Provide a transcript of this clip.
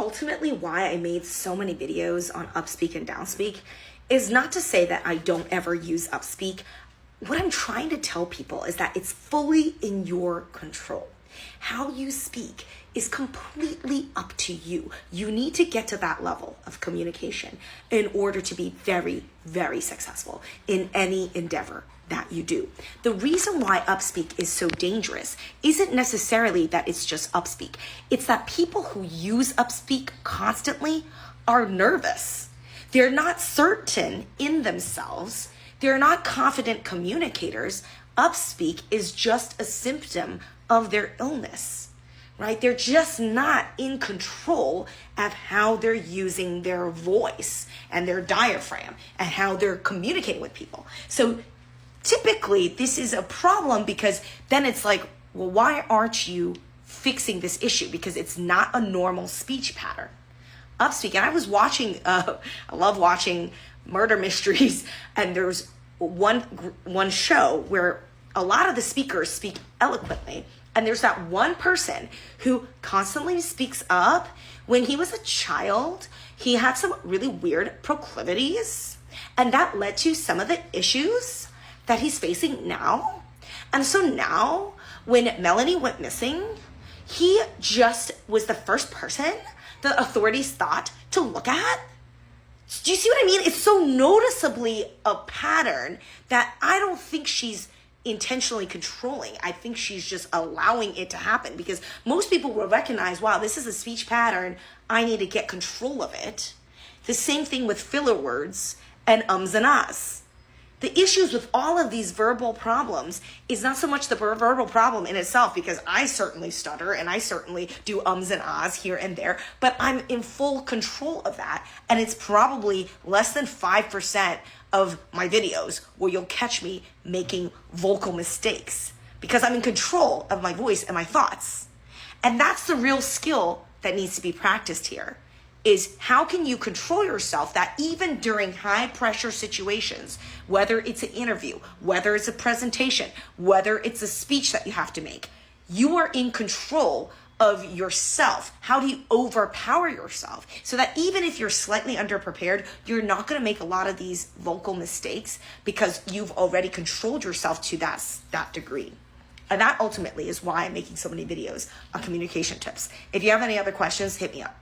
ultimately why I made so many videos on Upspeak and Downspeak is not to say that I don't ever use Upspeak. What I'm trying to tell people is that it's fully in your control. How you speak is completely up to you. You need to get to that level of communication in order to be very, very successful in any endeavor that you do. The reason why Upspeak is so dangerous isn't necessarily that it's just Upspeak. It's that people who use Upspeak constantly are nervous. They're not certain in themselves. They're not confident communicators. Upspeak is just a symptom of their illness, right? They're just not in control of how they're using their voice and their diaphragm and how they're communicating with people. So typically this is a problem because then it's like, well, why aren't you fixing this issue? Because it's not a normal speech pattern. Upspeak, and I was watching, I love watching murder mysteries, and there's one show where a lot of the speakers speak eloquently, and there's that one person who constantly speaks up. When he was a child, he had some really weird proclivities, and that led to some of the issues that he's facing now. And so now, when Melanie went missing, he just was the first person the authorities thought to look at. Do you see what I mean? It's so noticeably a pattern that I don't think she's intentionally controlling. I think she's just allowing it to happen, because most people will recognize, wow, this is a speech pattern. I need to get control of it. The same thing with filler words and ums and ahs. The issues with all of these verbal problems is not so much the verbal problem in itself, because I certainly stutter and I certainly do ums and ahs here and there, but I'm in full control of that. And it's probably less than 5% of my videos where you'll catch me making vocal mistakes, because I'm in control of my voice and my thoughts. And that's the real skill that needs to be practiced here, is how can you control yourself that even during high pressure situations, whether it's an interview, whether it's a presentation, whether it's a speech that you have to make, you are in control of yourself. How do you overpower yourself so that even if you're slightly underprepared, you're not going to make a lot of these vocal mistakes because you've already controlled yourself to that degree. And that ultimately is why I'm making so many videos on communication tips. If you have any other questions, hit me up.